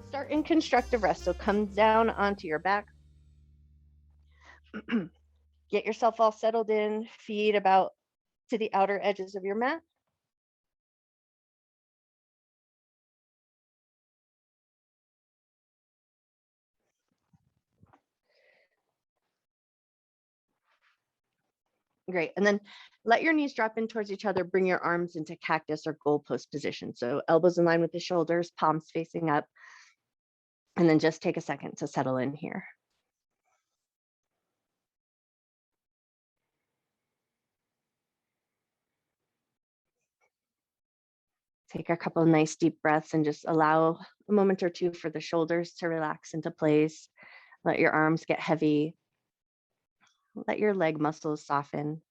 Start in constructive rest. So come down onto your back. Get yourself all settled in, feet about to the outer edges of your mat. Great. And then let your knees drop in towards each other. Bring your arms into cactus or goalpost position. So elbows in line with the shoulders, palms facing up. And then just take a second to settle in here. Take a couple of nice deep breaths and just allow a moment or two for the shoulders to relax into place. Let your arms get heavy. Let your leg muscles soften.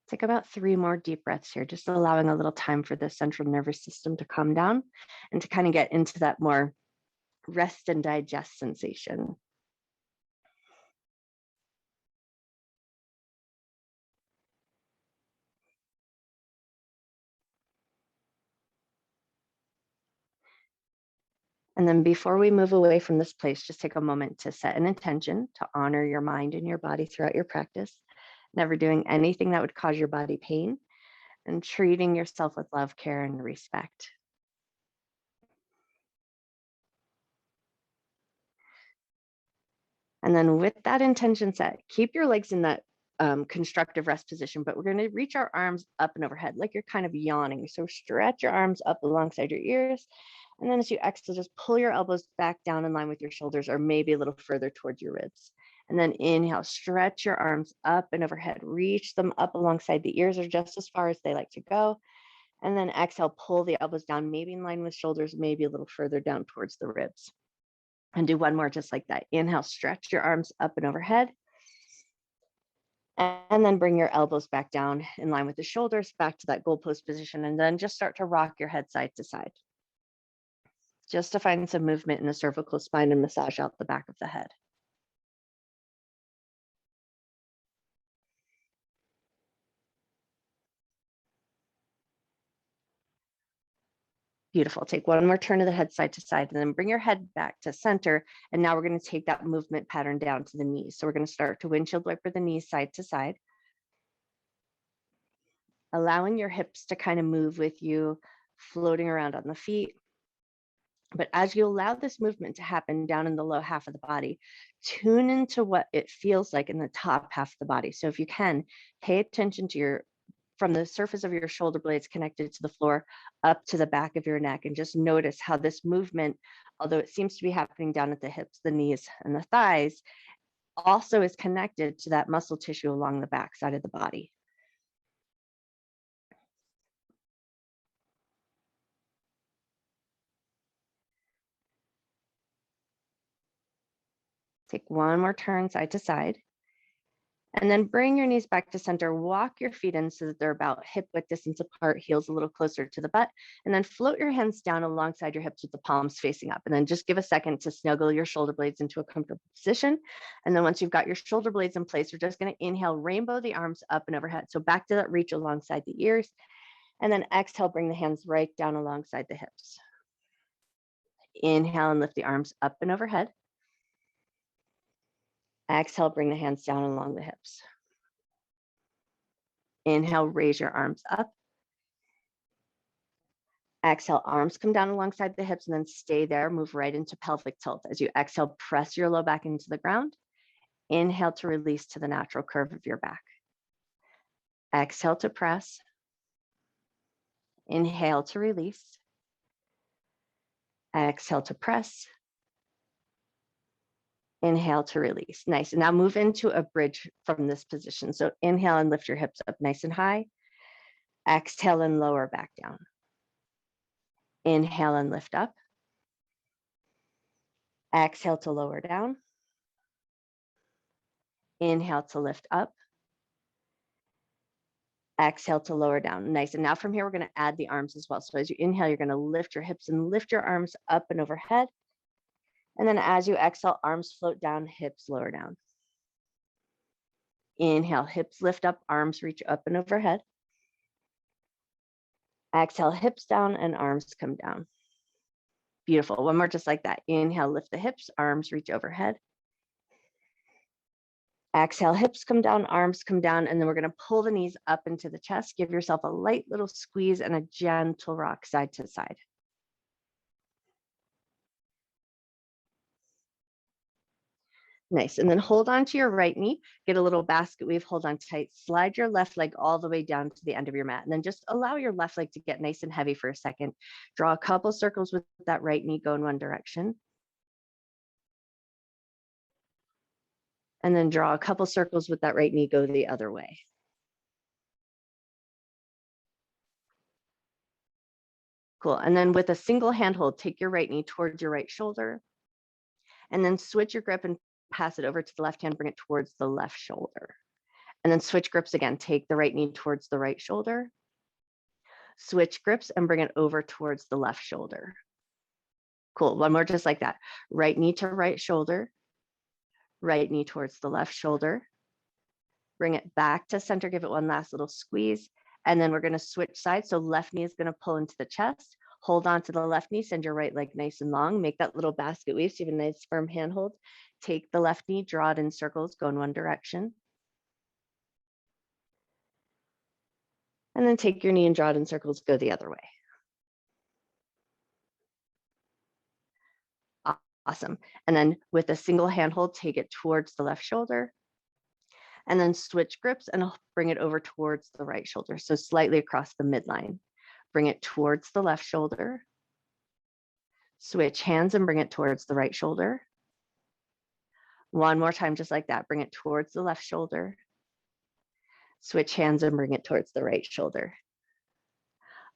Take about 3 more deep breaths here, just allowing a little time for the central nervous system to calm down and to kind of get into that more rest and digest sensation. And then before we move away from this place, just take a moment to set an intention to honor your mind and your body throughout your practice, never doing anything that would cause your body pain, and treating yourself with love, care, and respect. And then with that intention set, keep your legs in that constructive rest position, but we're going to reach our arms up and overhead like you're kind of yawning. So stretch your arms up alongside your ears. And then as you exhale, just pull your elbows back down in line with your shoulders or maybe a little further towards your ribs. And then inhale, stretch your arms up and overhead, reach them up alongside the ears or just as far as they like to go. And then exhale, pull the elbows down, maybe in line with shoulders, maybe a little further down towards the ribs. And do one more just like that. Inhale, stretch your arms up and overhead. And then bring your elbows back down in line with the shoulders, back to that goalpost position. And then just start to rock your head side to side, just to find some movement in the cervical spine and massage out the back of the head. Beautiful. Take one more turn of the head side to side and then bring your head back to center. And now we're going to take that movement pattern down to the knees. So we're going to start to windshield wiper the knees side to side, allowing your hips to kind of move with you, floating around on the feet. But as you allow this movement to happen down in the low half of the body, tune into what it feels like in the top half of the body. So if you can, pay attention to your from the surface of your shoulder blades connected to the floor up to the back of your neck, and just notice how this movement, although it seems to be happening down at the hips, the knees, and the thighs, also is connected to that muscle tissue along the back side of the body. Take one more turn side to side. And then bring your knees back to center, walk your feet in so that they're about hip width distance apart, heels a little closer to the butt, and then float your hands down alongside your hips with the palms facing up. And then just give a second to snuggle your shoulder blades into a comfortable position. And then once you've got your shoulder blades in place, we're just going to inhale, rainbow the arms up and overhead. So back to that reach alongside the ears. And then exhale, bring the hands right down alongside the hips. Inhale and lift the arms up and overhead. Exhale, bring the hands down along the hips. Inhale, raise your arms up. Exhale, arms come down alongside the hips and then stay there. Move right into pelvic tilt. As you exhale, press your low back into the ground. Inhale to release to the natural curve of your back. Exhale to press. Inhale to release. Exhale to press. Inhale to release. Nice. And now move into a bridge from this position. So inhale and lift your hips up nice and high. Exhale and lower back down. Inhale and lift up. Exhale to lower down. Inhale to lift up. Exhale to lower down. Nice. And now from here, we're going to add the arms as well. So as you inhale, you're going to lift your hips and lift your arms up and overhead. And then as you exhale, arms float down, hips lower down. Inhale, hips lift up, arms reach up and overhead. Exhale, hips down and arms come down. Beautiful. One more just like that. Inhale, lift the hips, arms reach overhead. Exhale, hips come down, arms come down, and then we're going to pull the knees up into the chest. Give yourself a light little squeeze and a gentle rock side to side. Nice. And then hold on to your right knee, get a little basket weave, hold on tight, slide your left leg all the way down to the end of your mat. And then just allow your left leg to get nice and heavy for a second. Draw a couple circles with that right knee, go in one direction. And then draw a couple circles with that right knee, go the other way. Cool. And then with a single hand hold, take your right knee towards your right shoulder. And then switch your grip and pass it over to the left hand, bring it towards the left shoulder. And then switch grips again. Take the right knee towards the right shoulder. Switch grips and bring it over towards the left shoulder. Cool. One more just like that. Right knee to right shoulder. Right knee towards the left shoulder. Bring it back to center. Give it one last little squeeze. And then we're going to switch sides. So left knee is going to pull into the chest. Hold on to the left knee. Send your right leg nice and long. Make that little basket weave so you have a nice firm handhold. Take the left knee, draw it in circles, go in one direction. And then take your knee and draw it in circles, go the other way. Awesome. And then with a single handhold, take it towards the left shoulder. And then switch grips and bring it over towards the right shoulder. So slightly across the midline. Bring it towards the left shoulder. Switch hands and bring it towards the right shoulder. One more time, just like that. Bring it towards the left shoulder. Switch hands and bring it towards the right shoulder.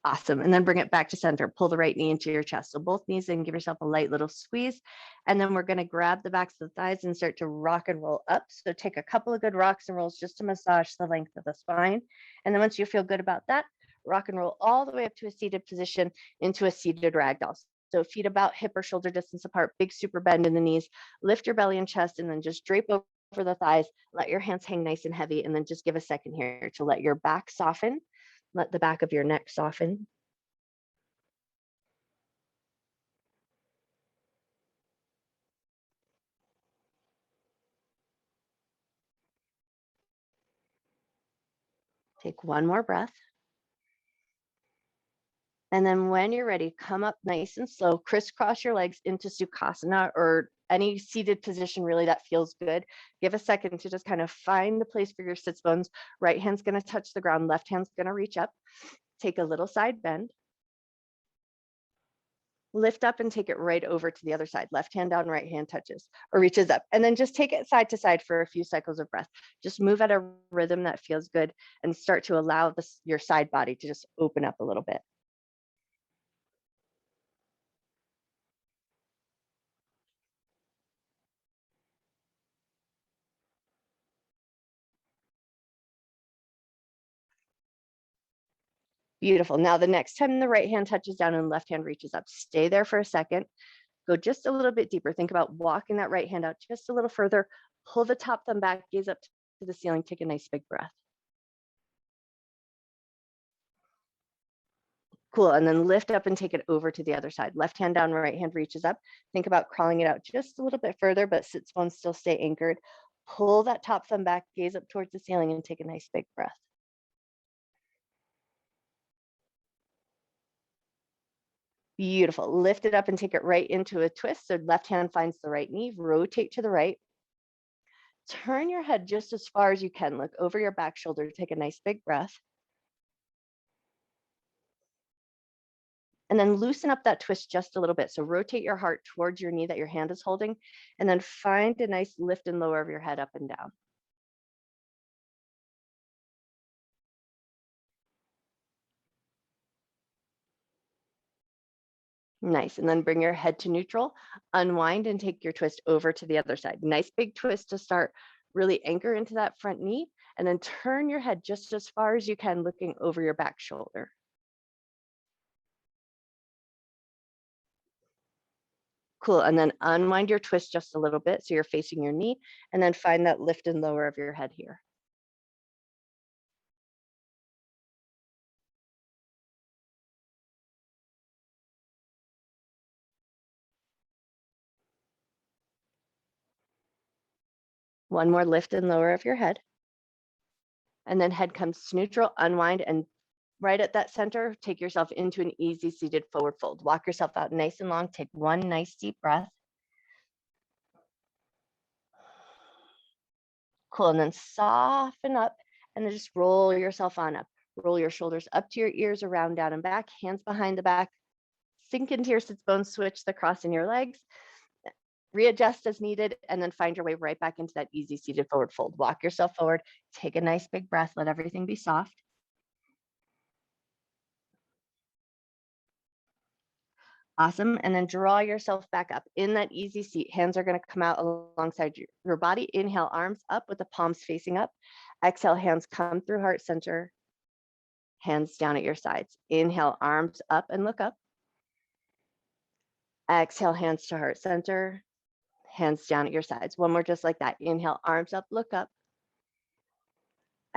Awesome. And then bring it back to center. Pull the right knee into your chest. So both knees in, give yourself a light little squeeze. And then we're going to grab the backs of the thighs and start to rock and roll up. So take a couple of good rocks and rolls just to massage the length of the spine. And then once you feel good about that, rock and roll all the way up to a seated position into a seated ragdoll. So feet about hip or shoulder distance apart, big super bend in the knees, lift your belly and chest, and then just drape over the thighs. Let your hands hang nice and heavy. And then just give a second here to let your back soften. Let the back of your neck soften. Take one more breath. And then when you're ready, come up nice and slow, crisscross your legs into Sukhasana or any seated position really that feels good. Give a second to just kind of find the place for your sits bones. Right hand's going to touch the ground, left hand's going to reach up. Take a little side bend. Lift up and take it right over to the other side. Left hand down, right hand touches or reaches up. And then just take it side to side for a few cycles of breath. Just move at a rhythm that feels good and start to allow your side body to just open up a little bit. Beautiful. Now the next time the right hand touches down and left hand reaches up, stay there for a second. Go just a little bit deeper. Think about walking that right hand out just a little further. Pull the top thumb back, gaze up to the ceiling. Take a nice big breath. Cool. And then lift up and take it over to the other side. Left hand down, right hand reaches up. Think about crawling it out just a little bit further, but sits bones still stay anchored. Pull that top thumb back, gaze up towards the ceiling, and take a nice big breath. Beautiful. Lift it up and take it right into a twist. So left hand finds the right knee, rotate to the right. Turn your head just as far as you can. Look over your back shoulder, take a nice big breath. And then loosen up that twist just a little bit. So rotate your heart towards your knee that your hand is holding, and then find a nice lift and lower of your head up and down. Nice. And then bring your head to neutral, unwind and take your twist over to the other side. Nice big twist to start. Really anchor into that front knee, and then turn your head just as far as you can, looking over your back shoulder. Cool. And then unwind your twist just a little bit so you're facing your knee, and then find that lift and lower of your head here. One more lift and lower of your head. And then head comes to neutral, unwind, and right at that center, take yourself into an easy seated forward fold. Walk yourself out nice and long. Take one nice deep breath. Cool. And then soften up and then just roll yourself on up. Roll your shoulders up to your ears, around, down, and back, hands behind the back. Sink into your sits bones, switch the cross in your legs. Readjust as needed, and then find your way right back into that easy seated forward fold. Walk yourself forward, take a nice big breath, let everything be soft. Awesome. And then draw yourself back up in that easy seat. Hands are going to come out alongside your body. Inhale, arms up with the palms facing up. Exhale, hands come through heart center. Hands down at your sides. Inhale, arms up and look up. Exhale, hands to heart center. Hands down at your sides. One more just like that. Inhale, arms up, look up.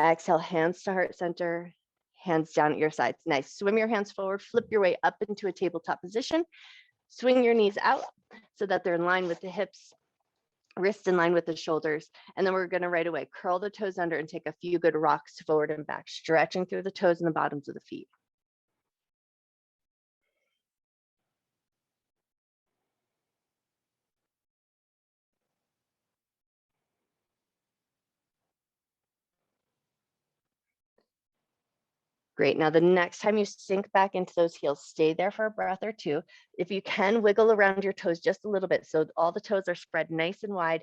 Exhale, hands to heart center. Hands down at your sides. Nice. Swim your hands forward, flip your way up into a tabletop position. Swing your knees out so that they're in line with the hips, wrists in line with the shoulders. And then we're going to right away curl the toes under and take a few good rocks forward and back, stretching through the toes and the bottoms of the feet. Great. Now, the next time you sink back into those heels, stay there for a breath or two. If you can, wiggle around your toes just a little bit so all the toes are spread nice and wide.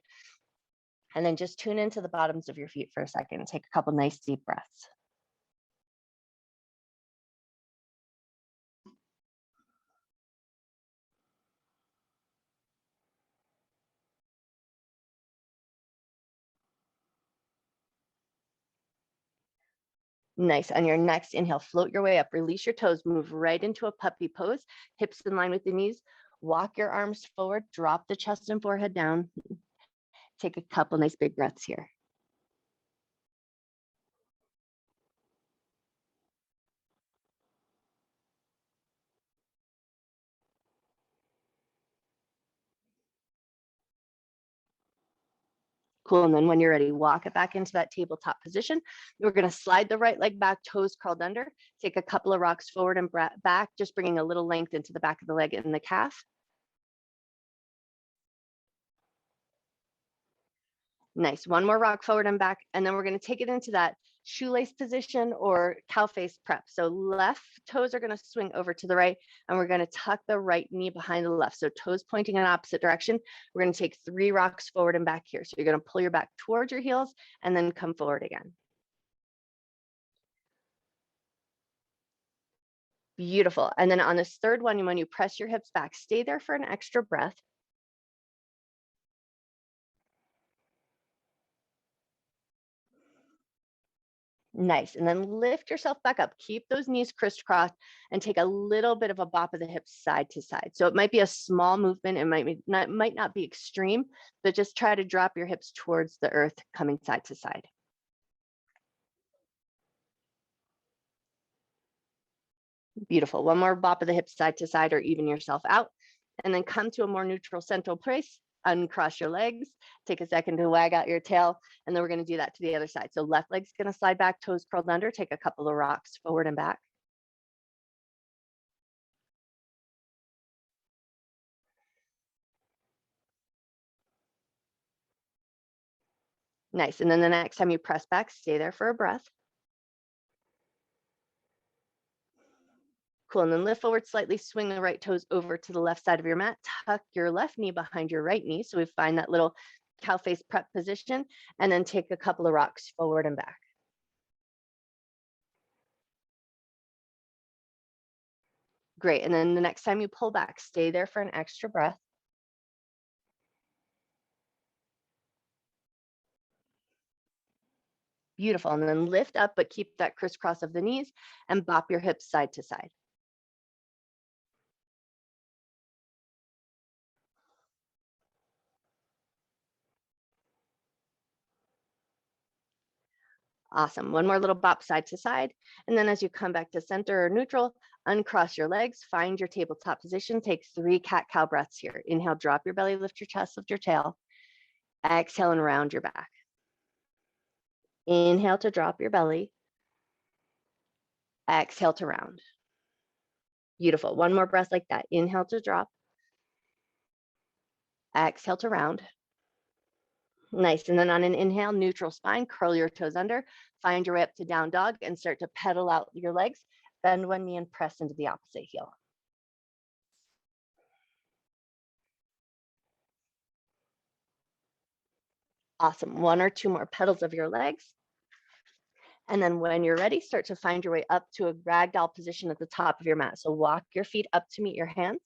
And then just tune into the bottoms of your feet for a second. Take a couple nice deep breaths. Nice. On your next inhale, float your way up, release your toes, move right into a puppy pose, hips in line with the knees. Walk your arms forward, drop the chest and forehead down. Take a couple nice big breaths here. Cool. And then when you're ready, walk it back into that tabletop position. We're going to slide the right leg back, toes curled under. Take a couple of rocks forward and back, just bringing a little length into the back of the leg and the calf. Nice. One more rock forward and back. And then we're going to take it into that shoelace position or cow face prep. So left toes are going to swing over to the right, and we're going to tuck the right knee behind the left. So toes pointing in opposite direction. We're going to take 3 rocks forward and back here. So you're going to pull your back towards your heels and then come forward again. Beautiful. And then on this third one, when you press your hips back, stay there for an extra breath. Nice. And then lift yourself back up. Keep those knees crisscrossed and take a little bit of a bop of the hips side to side. So it might be a small movement. It might not be extreme, but just try to drop your hips towards the earth, coming side to side. Beautiful. One more bop of the hips side to side or even yourself out. And then come to a more neutral central place. Uncross your legs, take a second to wag out your tail, and then we're going to do that to the other side. So left leg's going to slide back, toes curled under, take a couple of rocks forward and back. Nice. And then the next time you press back, stay there for a breath. Cool, and then lift forward slightly, swing the right toes over to the left side of your mat, tuck your left knee behind your right knee. So we find that little cow face prep position, and then take a couple of rocks forward and back. Great, and then the next time you pull back, stay there for an extra breath. Beautiful, and then lift up, but keep that crisscross of the knees and bop your hips side to side. Awesome. One more little bop side to side. And then as you come back to center or neutral, uncross your legs, find your tabletop position. Take 3 cat-cow breaths here. Inhale, drop your belly, lift your chest, lift your tail. Exhale and round your back. Inhale to drop your belly. Exhale to round. Beautiful. One more breath like that. Inhale to drop. Exhale to round. Nice. And then on an inhale, neutral spine, curl your toes under, find your way up to down dog and start to pedal out your legs. Bend one knee and press into the opposite heel. Awesome. 1 or 2 more pedals of your legs. And then when you're ready, start to find your way up to a ragdoll position at the top of your mat. So walk your feet up to meet your hands.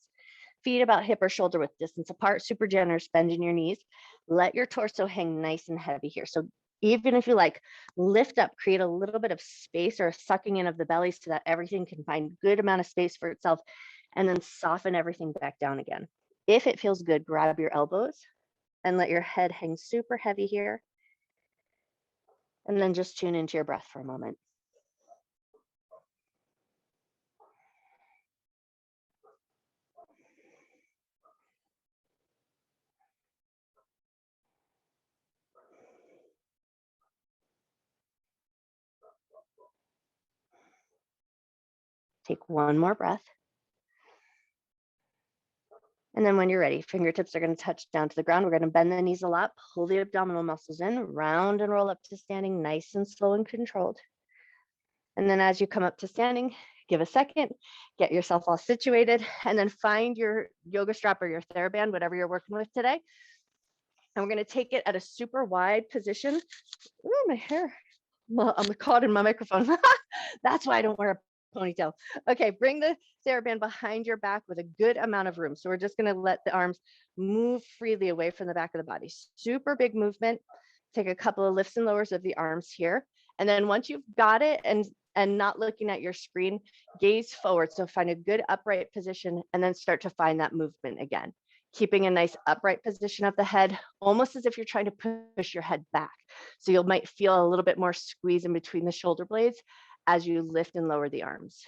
Feet about hip or shoulder width distance apart, super generous, bend in your knees. Let your torso hang nice and heavy here. So even if you like, lift up, create a little bit of space or a sucking in of the belly so that everything can find good amount of space for itself, and then soften everything back down again. If it feels good, grab your elbows and let your head hang super heavy here. And then just tune into your breath for a moment. Take one more breath. And then when you're ready, fingertips are going to touch down to the ground. We're going to bend the knees a lot, pull the abdominal muscles in, round and roll up to standing, nice and slow and controlled. And then as you come up to standing, give a second, get yourself all situated, and then find your yoga strap or your TheraBand, whatever you're working with today. And we're going to take it at a super wide position. Ooh, my hair. I'm caught in my microphone. That's why I don't wear a ponytail. Okay, bring the TheraBand behind your back with a good amount of room. So we're just going to let the arms move freely away from the back of the body. Super big movement. Take a couple of lifts and lowers of the arms here. And then once you've got it and not looking at your screen, gaze forward. So find a good upright position and then start to find that movement again. Keeping a nice upright position of the head, almost as if you're trying to push your head back. So you might feel a little bit more squeeze in between the shoulder blades as you lift and lower the arms.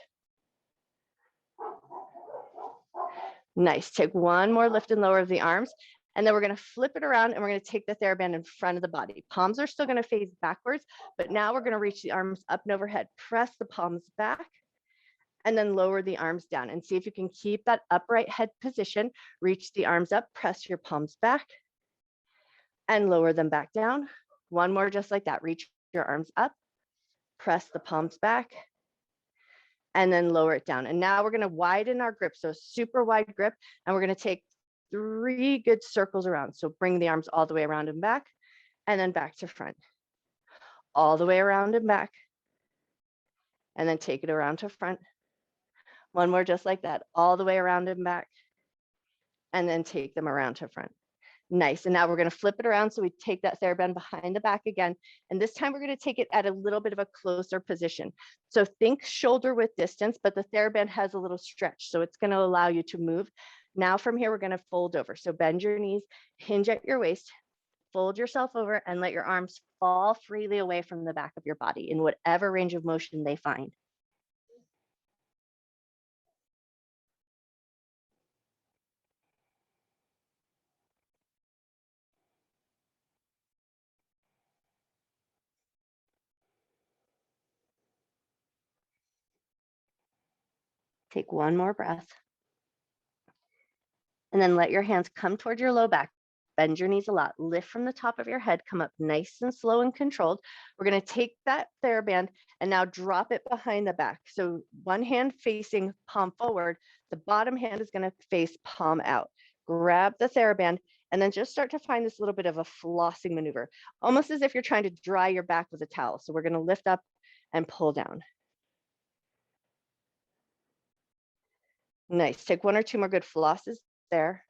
Nice. Take one more lift and lower of the arms. And then we're going to flip it around and we're going to take the TheraBand in front of the body. Palms are still going to face backwards, but now we're going to reach the arms up and overhead. Press the palms back and then lower the arms down and see if you can keep that upright head position. Reach the arms up, press your palms back and lower them back down. One more just like that. Reach your arms up, press the palms back and then lower it down. And now we're going to widen our grip. So super wide grip. And we're going to take 3 good circles around. So bring the arms all the way around and back, and then back to front. All the way around and back. And then take it around to front. One more just like that, all the way around and back. And then take them around to front. Nice. And now we're going to flip it around. So we take that TheraBand behind the back again. And this time we're going to take it at a little bit of a closer position. So think shoulder width distance, but the TheraBand has a little stretch. So it's going to allow you to move. Now from here, we're going to fold over. So bend your knees, hinge at your waist, fold yourself over and let your arms fall freely away from the back of your body in whatever range of motion they find. Take one more breath. And then let your hands come toward your low back. bend your knees a lot. Lift from the top of your head, come up nice and slow and controlled. We're gonna take that TheraBand and now drop it behind the back. So one hand facing palm forward, the bottom hand is gonna face palm out. Grab the TheraBand and then just start to find this little bit of a flossing maneuver, almost as if you're trying to dry your back with a towel. So we're gonna lift up and pull down. Nice, take one or two more good flosses there.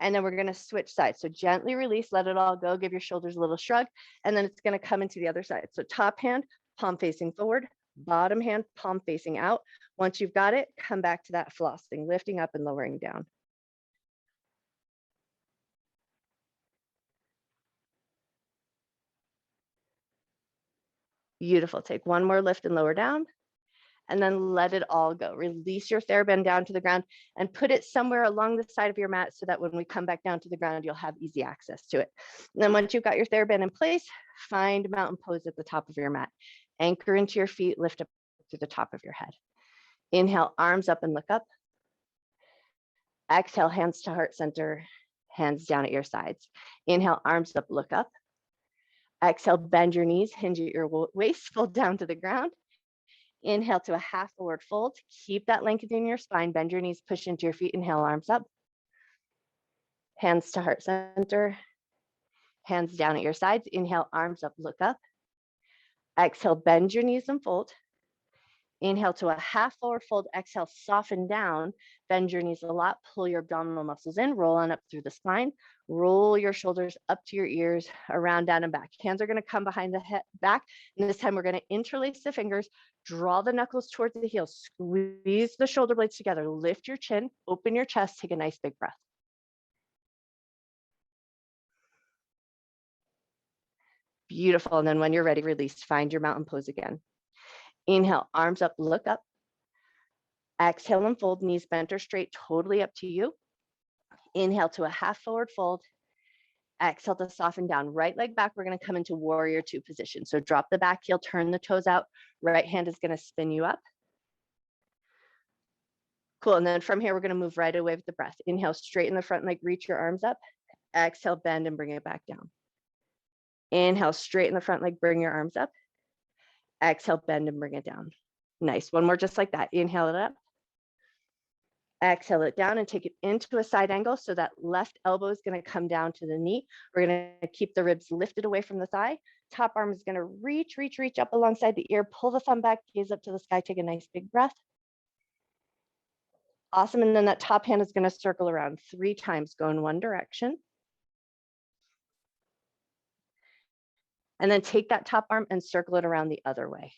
And then we're gonna switch sides. So gently release, let it all go, give your shoulders a little shrug, and then it's gonna come into the other side. So top hand, palm facing forward, bottom hand, palm facing out. Once you've got it, come back to that flossing, lifting up and lowering down. Beautiful, take one more lift and lower down. And then let it all go. Release your TheraBand down to the ground and put it somewhere along the side of your mat so that when we come back down to the ground, you'll have easy access to it. And then once you've got your TheraBand in place, find mountain pose at the top of your mat. Anchor into your feet, lift up to the top of your head. Inhale, arms up and look up. Exhale, hands to heart center, hands down at your sides. Inhale, arms up, look up. Exhale, bend your knees, hinge at your waist, fold down to the ground. Inhale to a half forward fold. Keep that length in your spine. Bend your knees, push into your feet. Inhale, arms up. Hands to heart center. Hands down at your sides. Inhale, arms up, look up. Exhale, bend your knees and fold. Inhale to a half forward fold. Exhale, soften down. Bend your knees a lot. Pull your abdominal muscles in. Roll on up through the spine. Roll your shoulders up to your ears, around, down, and back. Hands are going to come behind the head, back. And this time we're going to interlace the fingers. Draw the knuckles towards the heels. Squeeze the shoulder blades together. Lift your chin. Open your chest. Take a nice big breath. Beautiful. And then when you're ready, release. Find your mountain pose again. Inhale, arms up, look up. Exhale and fold, knees bent or straight, totally up to you. Inhale to a half forward fold. Exhale to soften down. Right leg back, we're going to come into warrior two position. So drop the back heel, turn the toes out. Right hand is going to spin you up. Cool. And then from here, we're going to move right away with the breath. Inhale, straighten the front leg, reach your arms up. Exhale, bend and bring it back down. Inhale, straighten the front leg, bring your arms up. Exhale, bend and bring it down. Nice. One more just like that. Inhale it up. Exhale it down and take it into a side angle. So that left elbow is going to come down to the knee. We're going to keep the ribs lifted away from the thigh. Top arm is going to reach up alongside the ear. Pull the thumb back, gaze up to the sky. Take a nice big breath. Awesome. And then that top hand is going to circle around 3 times, go in one direction. And then take that top arm and circle it around the other way.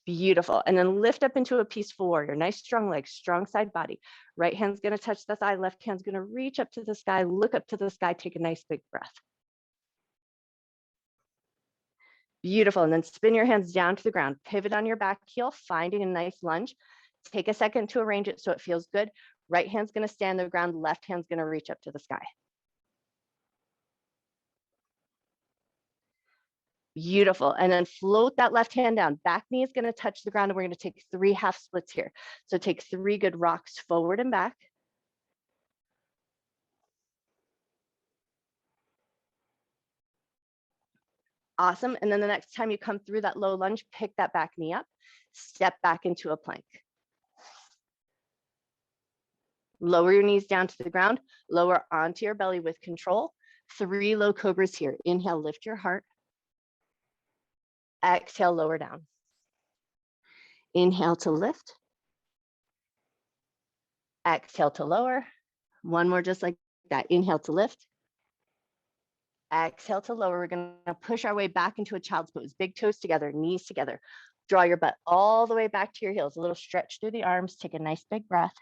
Beautiful. And then lift up into a peaceful warrior. Nice strong legs, strong side body. Right hand's going to touch the thigh. Left hand's going to reach up to the sky. Look up to the sky. Take a nice big breath. Beautiful. And then spin your hands down to the ground. Pivot on your back heel, finding a nice lunge. Take a second to arrange it so it feels good. Right hand's going to stand on the ground. Left hand's going to reach up to the sky. Beautiful. And then float that left hand down. Back knee is going to touch the ground, and we're going to take 3 half splits here. So take 3 good rocks forward and back. Awesome. And then the next time you come through that low lunge, pick that back knee up, step back into a plank. Lower your knees down to the ground, lower onto your belly with control. 3 low cobras here. Inhale, lift your heart. Exhale, lower down. Inhale to lift. Exhale to lower. One more just like that. Inhale to lift. Exhale to lower. We're going to push our way back into a child's pose. Big toes together, knees together. Draw your butt all the way back to your heels. A little stretch through the arms. Take a nice big breath.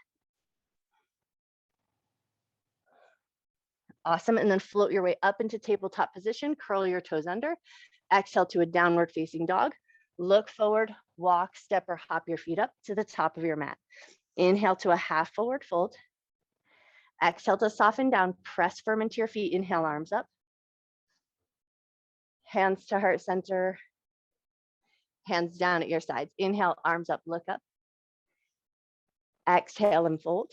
Awesome. And then float your way up into tabletop position. Curl your toes under. Exhale to a downward facing dog. Look forward, walk, step, or hop your feet up to the top of your mat. Inhale to a half forward fold. Exhale to soften down. Press firm into your feet. Inhale, arms up. Hands to heart center. Hands down at your sides. Inhale, arms up, look up. Exhale and fold.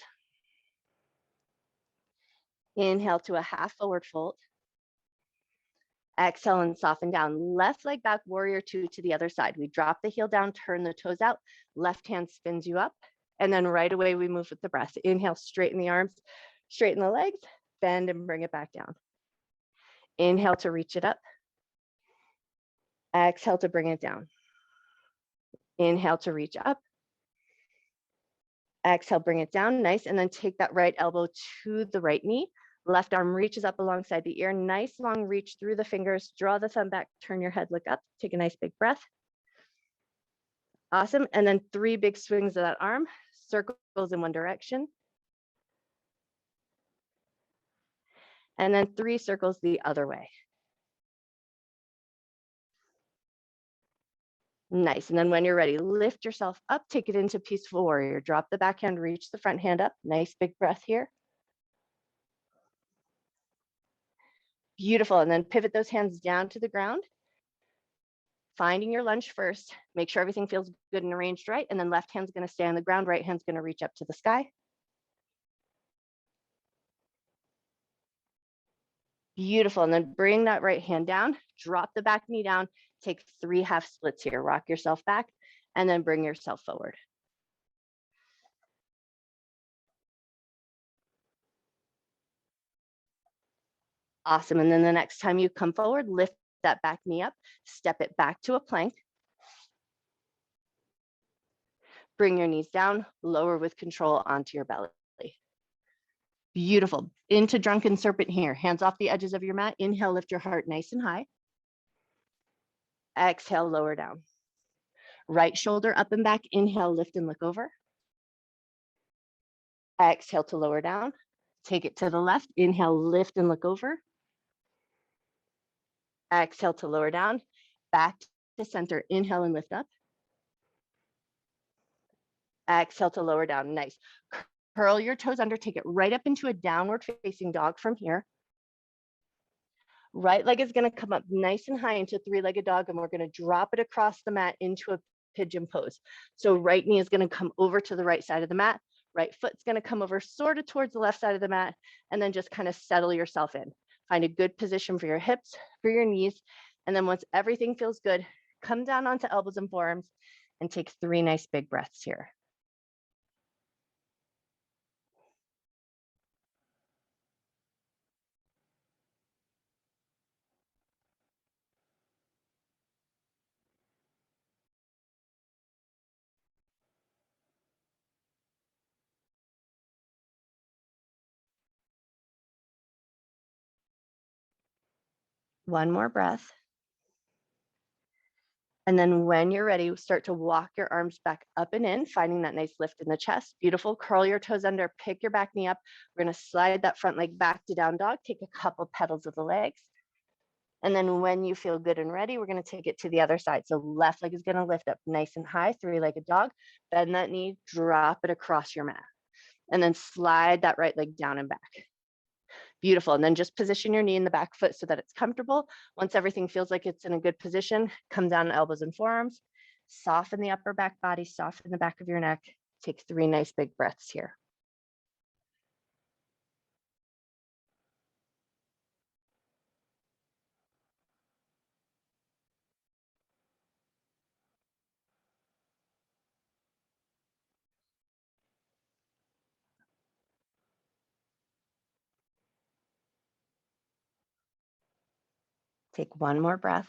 Inhale to a half forward fold. Exhale and soften down. Left leg back, warrior two to the other side. We drop the heel down, turn the toes out. Left hand spins you up. And then right away we move with the breath. Inhale, straighten the arms, straighten the legs, bend and bring it back down. Inhale to reach it up. Exhale to bring it down. Inhale to reach up. Exhale, bring it down. Nice. And then take that right elbow to the right knee. Left arm reaches up alongside the ear. Nice long reach through the fingers. Draw the thumb back, turn your head, look up. Take a nice big breath. Awesome. And then 3 big swings of that arm. Circles in one direction. And then 3 circles the other way. Nice. And then when you're ready, lift yourself up, take it into peaceful warrior. Drop the backhand, reach the front hand up. Nice big breath here. Beautiful. And then pivot those hands down to the ground. Finding your lunge first. Make sure everything feels good and arranged right. And then left hand's going to stay on the ground. Right hand's going to reach up to the sky. Beautiful. And then bring that right hand down. Drop the back knee down. Take 3 half splits here. Rock yourself back and then bring yourself forward. Awesome. And then the next time you come forward, lift that back knee up, step it back to a plank. Bring your knees down, lower with control onto your belly. Beautiful. Into drunken serpent here. Hands off the edges of your mat. Inhale, lift your heart nice and high. Exhale, lower down. Right shoulder up and back. Inhale, lift and look over. Exhale to lower down. Take it to the left. Inhale, lift and look over. Exhale to lower down. Back to center. Inhale and lift up. Exhale to lower down. Nice. Curl your toes under. Take it right up into a downward facing dog from here. Right leg is going to come up nice and high into 3-legged dog, and we're going to drop it across the mat into a pigeon pose. So right knee is going to come over to the right side of the mat. Right foot's going to come over sort of towards the left side of the mat, and then just kind of settle yourself in. Find a good position for your hips, for your knees. And then once everything feels good, come down onto elbows and forearms and take 3 nice big breaths here. One more breath. And then when you're ready, start to walk your arms back up and in, finding that nice lift in the chest. Beautiful. Curl your toes under, pick your back knee up. We're going to slide that front leg back to down dog. Take a couple pedals of the legs. And then when you feel good and ready, we're going to take it to the other side. So left leg is going to lift up nice and high, 3-legged dog. Bend that knee, drop it across your mat. And then slide that right leg down and back. Beautiful. And then just position your knee in the back foot so that it's comfortable. Once everything feels like it's in a good position, come down to elbows and forearms. Soften the upper back body, soften the back of your neck. Take 3 nice big breaths here. Take 1 more breath.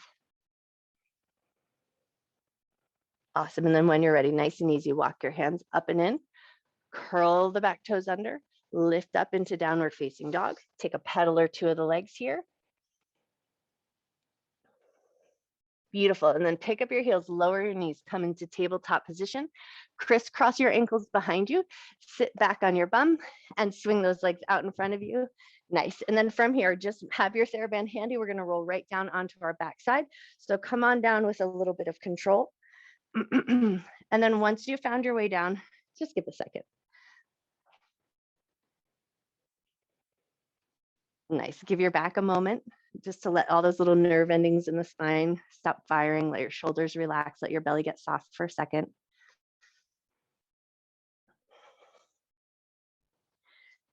Awesome. And then when you're ready, nice and easy, walk your hands up and in, curl the back toes under, lift up into downward facing dog. Take a pedal or 2 of the legs here. Beautiful. And then pick up your heels, lower your knees, come into tabletop position, crisscross your ankles behind you, sit back on your bum and swing those legs out in front of you. Nice. And then from here, just have your TheraBand handy. We're going to roll right down onto our backside. So come on down with a little bit of control. And then once you found your way down, just give a second. Nice. Give your back a moment just to let all those little nerve endings in the spine stop firing. Let your shoulders relax. Let your belly get soft for a second.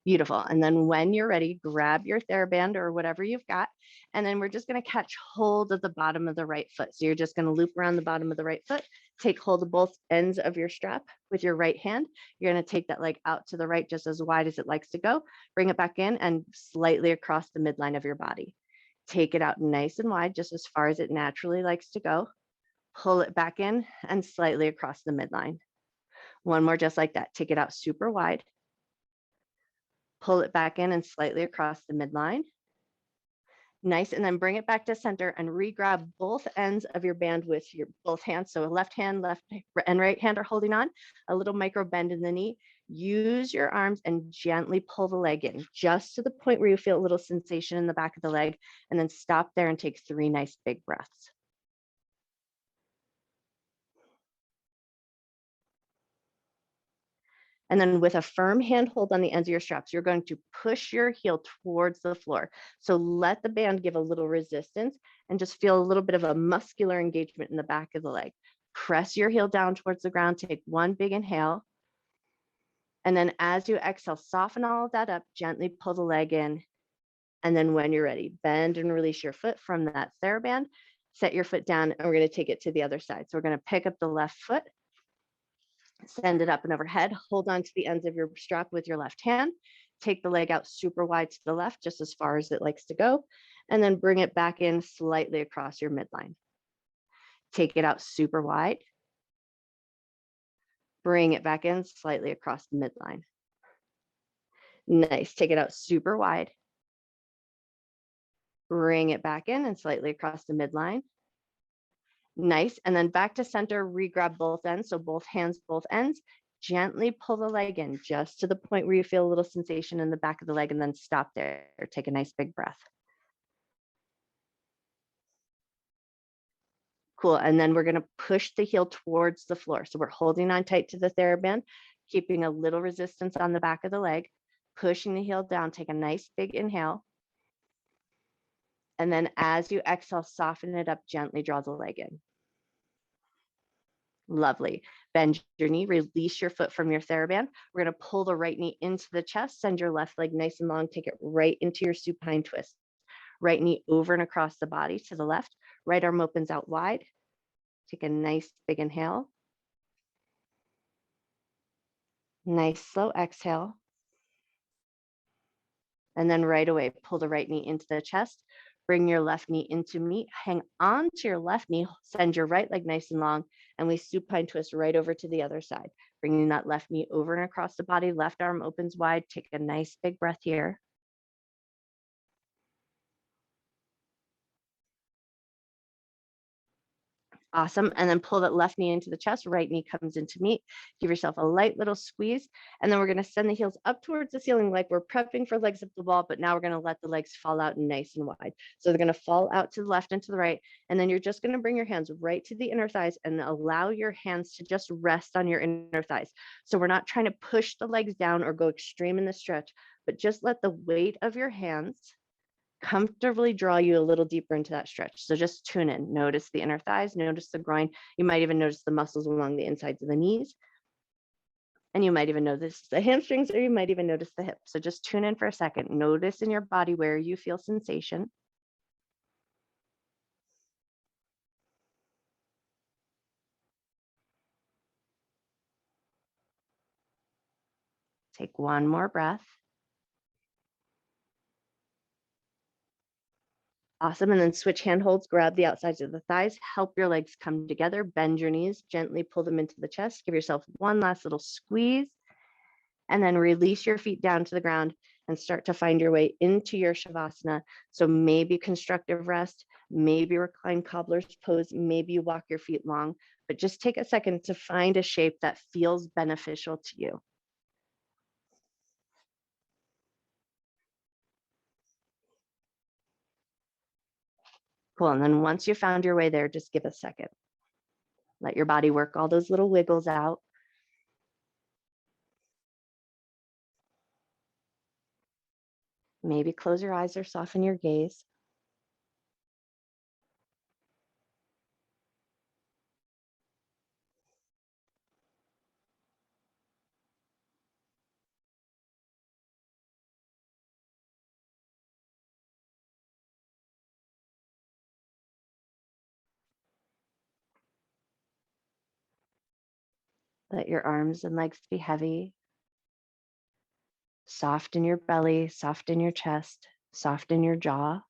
Beautiful. And then when you're ready, grab your TheraBand or whatever you've got. And then we're just going to catch hold of the bottom of the right foot. So you're just going to loop around the bottom of the right foot, take hold of both ends of your strap with your right hand. You're going to take that leg out to the right just as wide as it likes to go. Bring it back in and slightly across the midline of your body. Take it out nice and wide, just as far as it naturally likes to go. Pull it back in and slightly across the midline. One more just like that. Take it out super wide. Pull it back in and slightly across the midline. Nice, and then bring it back to center and re-grab both ends of your band with your both hands. So left hand, left and right hand are holding on, a little micro bend in the knee. Use your arms and gently pull the leg in, just to the point where you feel a little sensation in the back of the leg, and then stop there and take 3 nice big breaths. And then with a firm handhold on the ends of your straps, you're going to push your heel towards the floor. So let the band give a little resistance and just feel a little bit of a muscular engagement in the back of the leg. Press your heel down towards the ground, take 1 big inhale. And then as you exhale, soften all of that up, gently pull the leg in. And then when you're ready, bend and release your foot from that TheraBand, set your foot down, and we're gonna take it to the other side. So we're gonna pick up the left foot, send it up and overhead, hold on to the ends of your strap with your left hand, take the leg out super wide to the left, just as far as it likes to go, and then bring it back in slightly across your midline. Take it out super wide, bring it back in slightly across the midline. Nice, take it out super wide, bring it back in and slightly across the midline. Nice, and then back to center, re-grab both ends, so both hands, both ends. Gently pull the leg in just to the point where you feel a little sensation in the back of the leg, and then stop there. Take a nice big breath. Cool, and then we're gonna push the heel towards the floor. So we're holding on tight to the TheraBand, keeping a little resistance on the back of the leg, pushing the heel down, take a nice big inhale. And then as you exhale, soften it up, gently draw the leg in. Lovely. Bend your knee, release your foot from your TheraBand. We're going to pull the right knee into the chest, send your left leg nice and long, take it right into your supine twist. Right knee over and across the body to the left. Right arm opens out wide. Take a nice big inhale. Nice slow exhale. And then right away, pull the right knee into the chest. Bring your left knee into meet, hang on to your left knee, send your right leg nice and long, and we supine twist right over to the other side. Bringing that left knee over and across the body, left arm opens wide, take a nice big breath here. Awesome, and then pull that left knee into the chest, right knee comes into meet. Give yourself a light little squeeze, and then we're gonna send the heels up towards the ceiling like we're prepping for legs up the wall, but now we're gonna let the legs fall out nice and wide. So they're gonna fall out to the left and to the right, and then you're just gonna bring your hands right to the inner thighs and allow your hands to just rest on your inner thighs. So we're not trying to push the legs down or go extreme in the stretch, but just let the weight of your hands comfortably draw you a little deeper into that stretch. So just tune in, notice the inner thighs, notice the groin. You might even notice the muscles along the insides of the knees. And you might even notice the hamstrings, or you might even notice the hips. So just tune in for a second. Notice in your body where you feel sensation. Take one more breath. Awesome. And then switch hand holds, grab the outsides of the thighs, help your legs come together, bend your knees, gently pull them into the chest. Give yourself one last little squeeze, and then release your feet down to the ground and start to find your way into your Shavasana. So maybe constructive rest, maybe reclined cobbler's pose, maybe you walk your feet long, but just take a second to find a shape that feels beneficial to you. Cool, and then once you found your way there, just give a second. Let your body work all those little wiggles out. Maybe close your eyes or soften your gaze. Let your arms and legs be heavy. Soft in your belly, soft in your chest, soft in your jaw.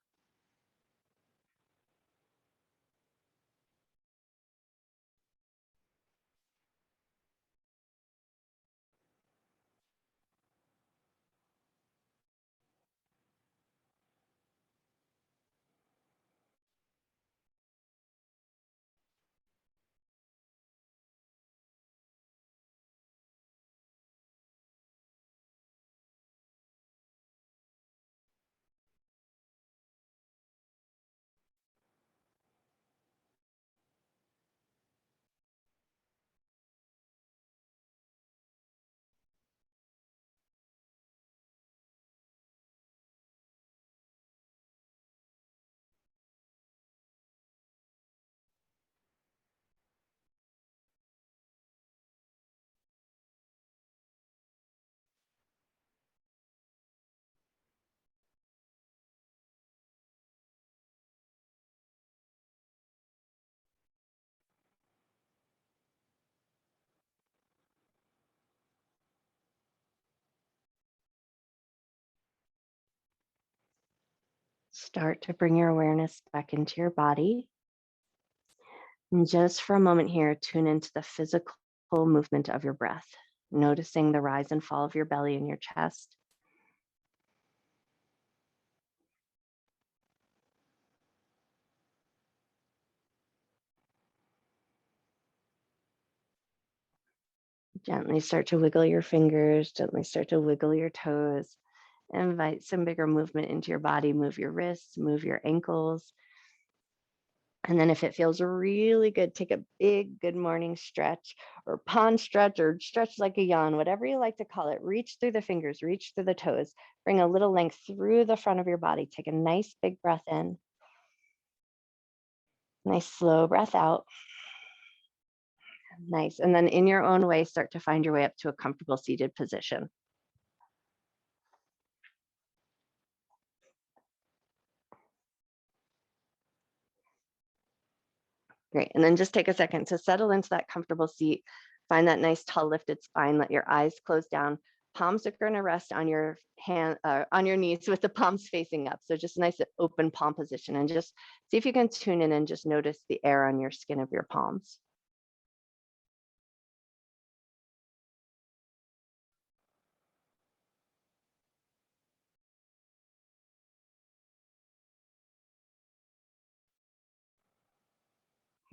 Start to bring your awareness back into your body. And just for a moment here, tune into the physical movement of your breath, noticing the rise and fall of your belly and your chest. Gently start to wiggle your fingers, gently start to wiggle your toes. Invite some bigger movement into your body. Move your wrists, move your ankles. And then if it feels really good, take a big good morning stretch or pond stretch or stretch like a yawn, whatever you like to call it. Reach through the fingers, reach through the toes, bring a little length through the front of your body. Take a nice big breath in. Nice slow breath out. Nice. And then in your own way, start to find your way up to a comfortable seated position. Great. And then just take a second to settle into that comfortable seat. Find that nice tall lifted spine. Let your eyes close down. Palms are going to rest on your on your knees with the palms facing up. So just a nice open palm position, and just see if you can tune in and just notice the air on your skin of your palms.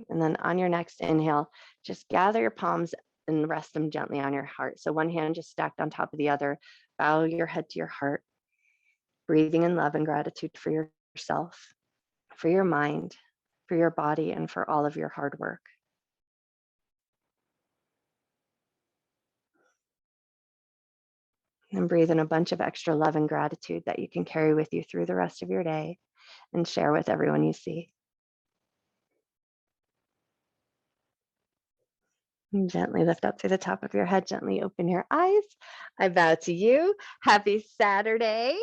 And then on your next inhale, just gather your palms and rest them gently on your heart. So one hand just stacked on top of the other. Bow your head to your heart, breathing in love and gratitude for yourself, for your mind, for your body, and for all of your hard work. And breathe in a bunch of extra love and gratitude that you can carry with you through the rest of your day and share with everyone you see. And gently lift up through the top of your head, gently open your eyes. I bow to you. Happy Saturday.